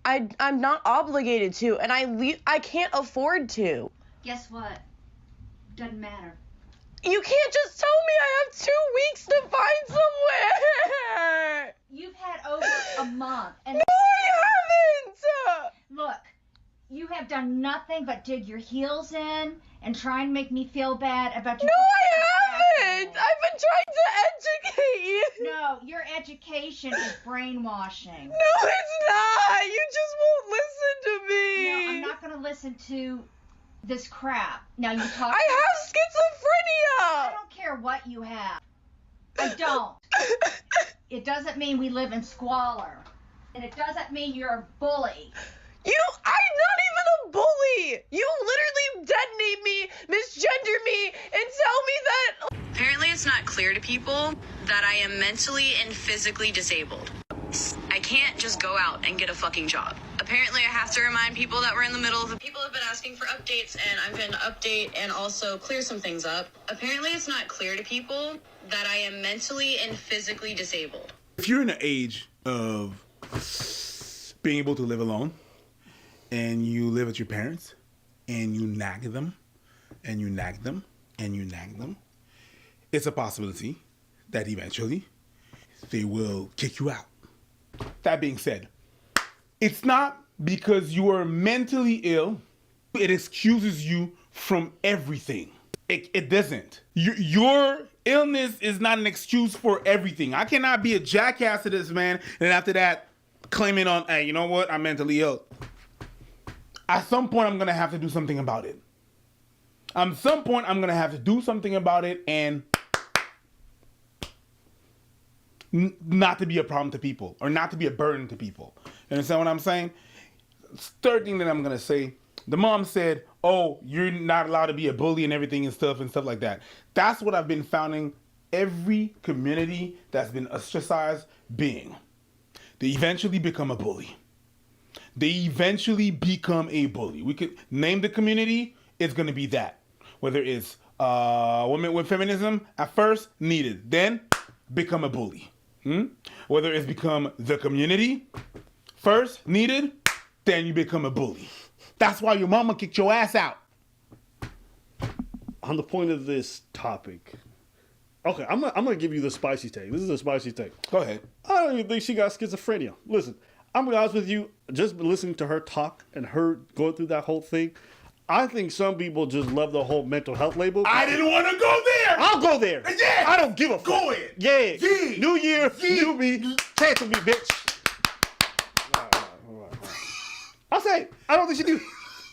I'm not obligated to, and I can't afford to. Guess what? Doesn't matter. You can't just tell me I have 2 weeks to find somewhere. You've had over a month. And no, I haven't. Look, you have done nothing but dig your heels in and try and make me feel bad about your... No, I haven't. I've been trying to educate you. No, your education is brainwashing. No, it's not. You just won't listen to me. No, I'm not going to listen to this crap. Now you talk... I have schizophrenia. I don't care what you have. I don't. It doesn't mean we live in squalor. And it doesn't mean you're a bully. I'm not even a bully. You literally detonate me, misgender me, and tell me that... Apparently it's not clear to people that I am mentally and physically disabled. I can't just go out and get a fucking job. Apparently I have to remind people that we're in the middle of... People have been asking for updates, and I'm going to update and also clear some things up. Apparently it's not clear to people that I am mentally and physically disabled. If you're in the age of being able to live alone, and you live with your parents, and you nag them, and you nag them, and you nag them, it's a possibility that eventually they will kick you out. That being said, it's not because you are mentally ill, it excuses you from everything. It doesn't. Your illness is not an excuse for everything. I cannot be a jackass to this man, and after that, claiming on, hey, you know what, I'm mentally ill. At some point, I'm going to have to do something about it. At some point, I'm going to have to do something about it and not to be a problem to people or not to be a burden to people. You understand what I'm saying? Third thing that I'm going to say, the mom said, oh, you're not allowed to be a bully and everything and stuff like that. That's what I've been finding every community that's been ostracized being. They eventually become a bully. They eventually become a bully. We could name the community, it's going to be that. Whether it's women with feminism, at first needed, then become a bully. Whether it's become the community, first needed, then you become a bully. That's why your mama kicked your ass out. On the point of this topic, okay, I'm gonna give you the spicy take. This is a spicy take. Go ahead. I don't even think she got schizophrenia. Listen, I'm gonna be honest with you. Just listening to her talk and her going through that whole thing, I think some people just love the whole mental health label. I didn't want to go there. I'll go there. Yeah. I don't give a fuck. Go ahead. Yeah. Yeah. New year, new me. Cancel me, bitch. I'll say, I don't think she do.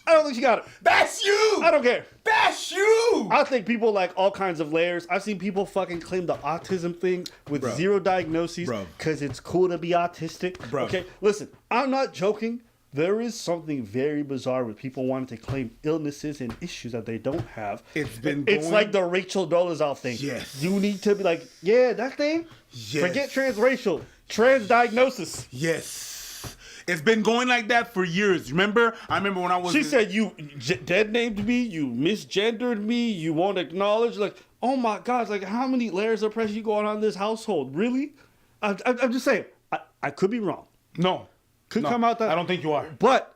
I don't think she got it. That's you. I don't care. That's you. I think people like all kinds of layers. I've seen people fucking claim the autism thing with zero diagnoses because it's cool to be autistic. Bro. Okay, listen, I'm not joking. There is something very bizarre with people wanting to claim illnesses and issues that they don't have. It's like the Rachel Dolezal thing. Yes. You need to be like, yeah, that thing. Yes. Forget transracial. Trans diagnosis. Yes. It's been going like that for years. Remember? I remember when I was... She said you dead named me, you misgendered me, you won't acknowledge. Like, oh my God, like how many layers of pressure you going on in this household? Really? I'm just saying, I could be wrong. No. Could come out that... I don't think you are. But,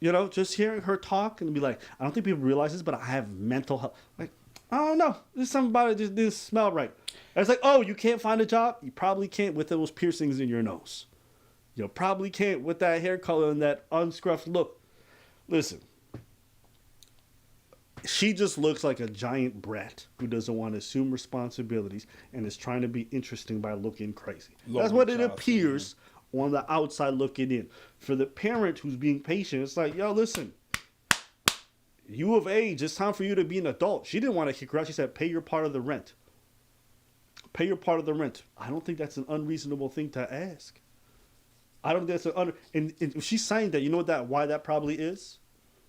you know, just hearing her talk and be like, I don't think people realize this, but I have mental health. Like, I don't know. There's something about it just didn't smell right. And it's like, oh, you can't find a job? You probably can't with those piercings in your nose. You probably can't with that hair color and that unscruffed look. Listen, she just looks like a giant brat who doesn't want to assume responsibilities and is trying to be interesting by looking crazy. That's what it appears on the outside looking in. For the parent who's being patient, it's like, yo, listen, you of age, it's time for you to be an adult. She didn't want to kick her out. She said, pay your part of the rent. Pay your part of the rent. I don't think that's an unreasonable thing to ask. I don't think that's and if she's saying that, you know why that probably is?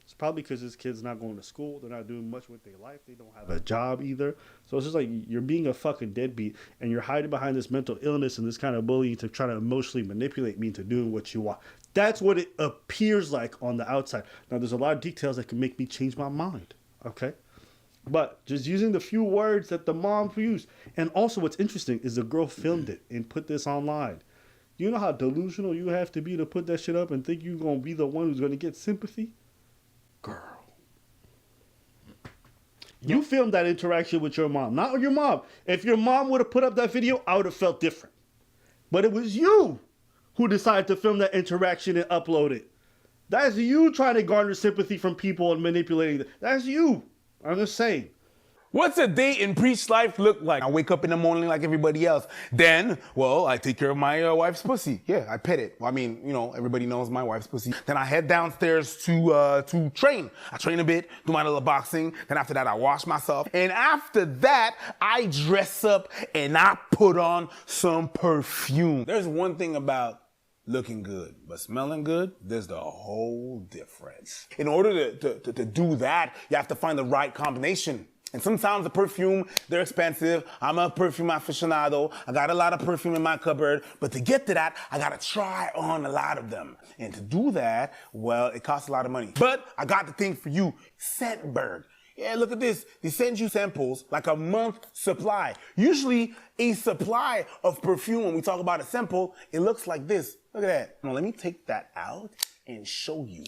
It's probably because this kid's not going to school. They're not doing much with their life. They don't have a job either. So it's just like you're being a fucking deadbeat and you're hiding behind this mental illness and this kind of bullying to try to emotionally manipulate me into doing what you want. That's what it appears like on the outside. Now, there's a lot of details that can make me change my mind. Okay? But just using the few words that the mom used. And also what's interesting is the girl filmed it and put this online. You know how delusional you have to be to put that shit up and think you're going to be the one who's going to get sympathy? Girl. You filmed that interaction with your mom. Not your mom. If your mom would have put up that video, I would have felt different. But it was you who decided to film that interaction and upload it. That's you trying to garner sympathy from people and manipulating them. That's you. I'm just saying. What's a day in Preach Life look like? I wake up in the morning like everybody else. Then, well, I take care of my wife's pussy. Yeah, I pet it. I mean, you know, everybody knows my wife's pussy. Then I head downstairs to train. I train a bit, do my little boxing. Then after that, I wash myself. And after that, I dress up and I put on some perfume. There's one thing about looking good, but smelling good, there's the whole difference. In order to do that, you have to find the right combination. And sometimes the perfume, they're expensive. I'm a perfume aficionado. I got a lot of perfume in my cupboard. But to get to that, I gotta try on a lot of them. And to do that, well, it costs a lot of money. But I got the thing for you, Scentbird. Yeah, look at this. They send you samples like a month supply. Usually a supply of perfume, when we talk about a sample, it looks like this. Look at that. Now let me take that out and show you.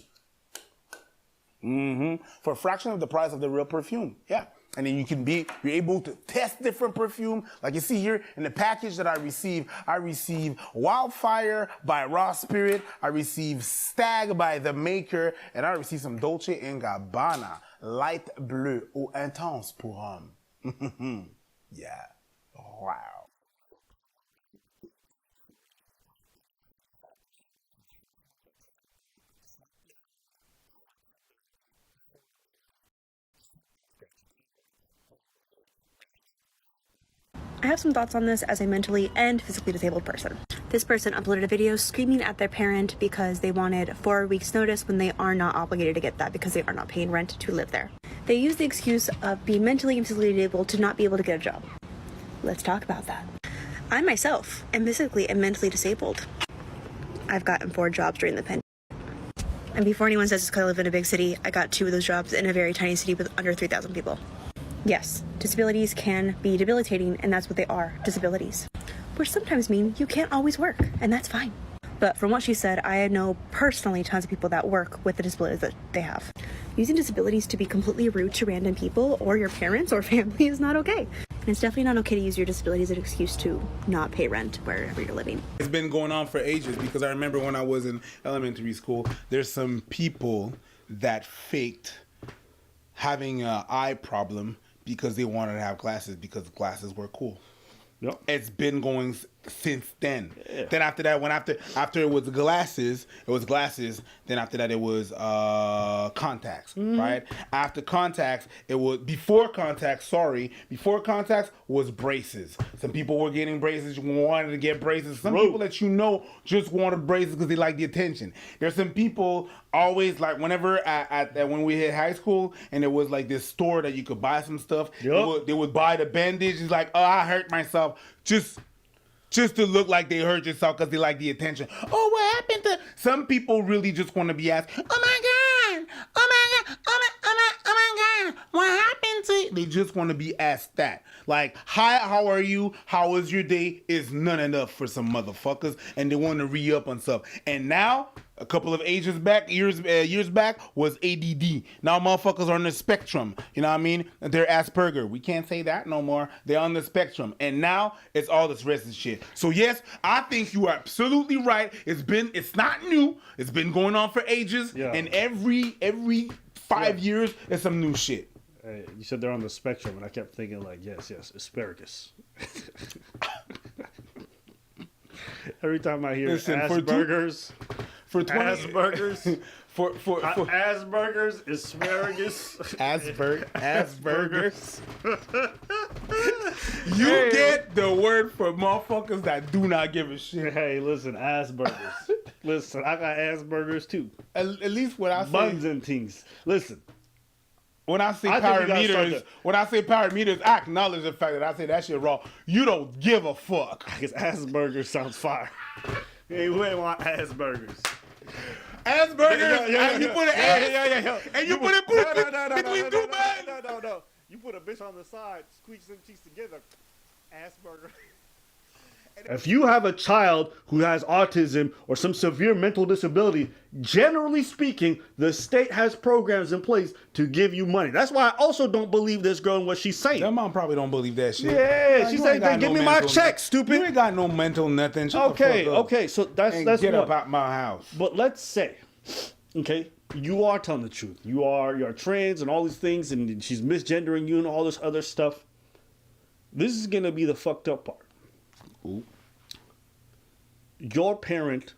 For a fraction of the price of the real perfume. Yeah. And then you're able to test different perfume. Like you see here in the package that I receive Wildfire by Raw Spirit. I receive Stag by The Maker. And I receive some Dolce & Gabbana Light Bleu ou Intense pour homme. Yeah. Wow. I have some thoughts on this as a mentally and physically disabled person. This person uploaded a video screaming at their parent because they wanted 4 weeks notice when they are not obligated to get that because they are not paying rent to live there. They use the excuse of being mentally and physically disabled to not be able to get a job. Let's talk about that. I myself am physically and mentally disabled. I've gotten 4 jobs during the pandemic. And before anyone says it's because I live in a big city, I got 2 of those jobs in a very tiny city with under 3,000 people. Yes, disabilities can be debilitating, and that's what they are, disabilities. Which sometimes mean you can't always work, and that's fine. But from what she said, I know personally tons of people that work with the disabilities that they have. Using disabilities to be completely rude to random people or your parents or family is not okay. And it's definitely not okay to use your disability as an excuse to not pay rent wherever you're living. It's been going on for ages because I remember when I was in elementary school, there's some people that faked having an eye problem because they wanted to have glasses because glasses were cool. Yep. It's been going since then. Yeah. Then after that, after it was glasses, Then after that, it was contacts, right? After contacts, before contacts was braces. Some people were getting braces, wanted to get braces. Some people that you know just wanted braces because they like the attention. There's some people always like whenever when we hit high school and there was like this store that you could buy some stuff. Yep. They would buy the bandage. It's like, oh, I hurt myself. Just to look like they hurt yourself because they like the attention. Oh, what happened to... Some people really just want to be asked, oh my God, what happened to... They just want to be asked that. Like, hi, how are you? How was your day? Is none enough for some motherfuckers. And they want to re-up on stuff. And now... A couple of years back was ADD. Now motherfuckers are on the spectrum. You know what I mean? They're Asperger. We can't say that no more. They're on the spectrum. And now it's all this rest of shit. So yes, I think you are absolutely right. It's not new. It's been going on for ages. Yeah. And every 5 years there's some new shit. You said they're on the spectrum, and I kept thinking like, yes, asparagus. Every time I hear Asperger's. For 20 Asperger's, for Asperger's, asparagus, Asperger's. You get the word for motherfuckers that do not give a shit. Hey, listen, Asperger's. Listen, I got Asperger's too. At least when I say buns and things. Listen, when I say parameters, I acknowledge the fact that I say that shit wrong. You don't give a fuck. Because Asperger's sounds fire. Hey, we ain't want Asperger's. Asperger's, and you put an S, and you put a boot between two men. No. You put a bitch on the side, squeeze them cheeks together. Asperger. If you have a child who has autism or some severe mental disability, generally speaking, the state has programs in place to give you money. That's why I also don't believe this girl and what she's saying. That mom probably don't believe that shit. Yeah, Like, she you said, ain't got give no me my mental check, stupid. You ain't got no mental nothing. Shut the fuck up. Okay, so that's Get one. up out my house. But let's say, okay, you are telling the truth. You're trans and all these things, and she's misgendering you and all this other stuff. This is gonna be the fucked up part. Ooh. Your parent,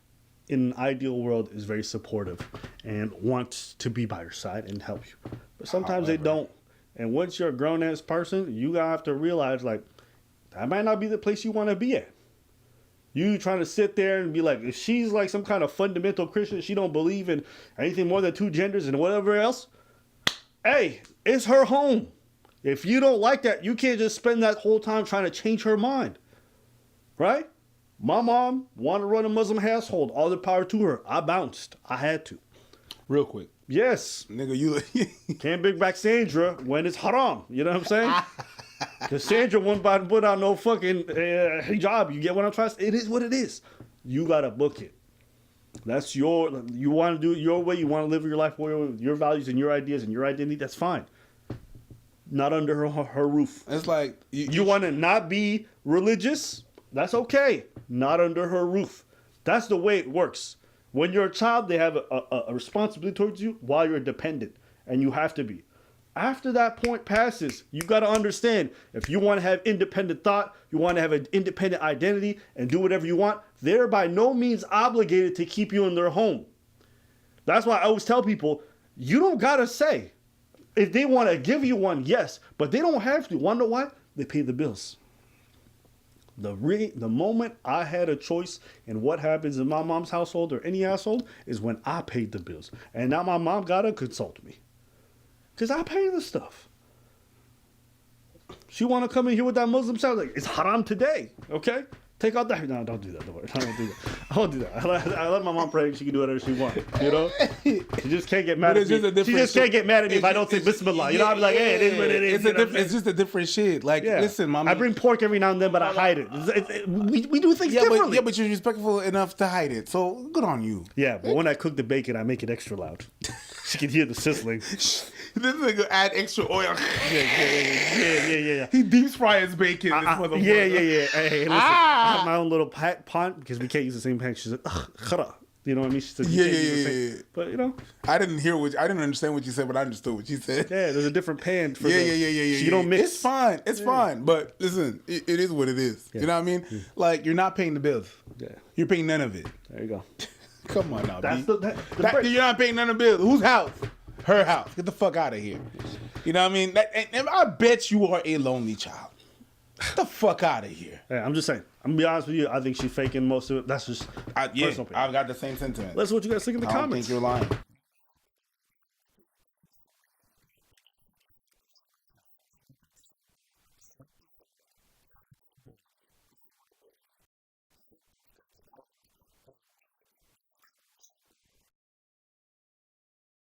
in an ideal world, is very supportive and wants to be by your side and help you. But sometimes they don't. And once you're a grown ass person, you gotta have to realize like that might not be the place you want to be at. You trying to sit there and be like, if she's like some kind of fundamental Christian, she don't believe in anything more than two genders and whatever else. Hey, it's her home. If you don't like that, you can't just spend that whole time trying to change her mind. Right? My mom wanted to run a Muslim household. All the power to her. I bounced. I had to. Real quick. Yes. Nigga, you... Can't bring back Sandra when it's haram. You know what I'm saying? Because Sandra won't put out no fucking hijab. You get what I'm trying to say? It is what it is. You got to book it. That's you want to do it your way. You want to live your life with your values and your ideas and your identity. That's fine. Not under her roof. It's like... You want to not be religious? That's okay. Not under her roof. That's the way it works. When you're a child, they have a responsibility towards you while you're dependent. And you have to be. After that point passes, you got to understand, if you want to have independent thought, you want to have an independent identity and do whatever you want, they're by no means obligated to keep you in their home. That's why I always tell people, you don't got to say. If they want to give you one, yes, but they don't have to. Want to know why? They pay the bills. The moment I had a choice in what happens in my mom's household or any household is when I paid the bills. And now my mom got to consult me. Because I pay the stuff. She want to come in here with that Muslim sound like, it's haram today, okay? Take out that. No, don't do that. Don't worry. I don't do that. I won't do that. I let my mom pray. She can do whatever she wants. You know? She just can't get mad at me. She just can't get mad at me if I don't say Bismillah. You know, I'm like, hey, it is what it is. It's just a different shit. Like, listen, mom. I bring pork every now and then, but I hide it. We do things differently. But you're respectful enough to hide it. So, good on you. Yeah, but when I cook the bacon, I make it extra loud. She can hear the sizzling. This nigga add extra oil. Yeah. He deep fries bacon. Yeah. Hey, listen, I have my own little pot because we can't use the same pan. She said, khara. You know what I mean? She said, yeah. But you know, I didn't understand what you said, but I understood what you said. Yeah, there's a different pan for yeah. You don't mix. It's fine. It's fine. But listen, it is what it is. Yeah. You know what I mean? Yeah. Like, you're not paying the bills. Yeah. You're paying none of it. There you go. Come on now, that's B. You're not paying none of the bills. Whose house? Her house. Get the fuck out of here. You know what I mean? And I bet you are a lonely child. Get the fuck out of here. Hey, I'm just saying. I'm gonna be honest with you. I think she's faking most of it. That's just personal opinion. I've got the same sentiment. Let's see what you guys think in the comments. I think you're lying.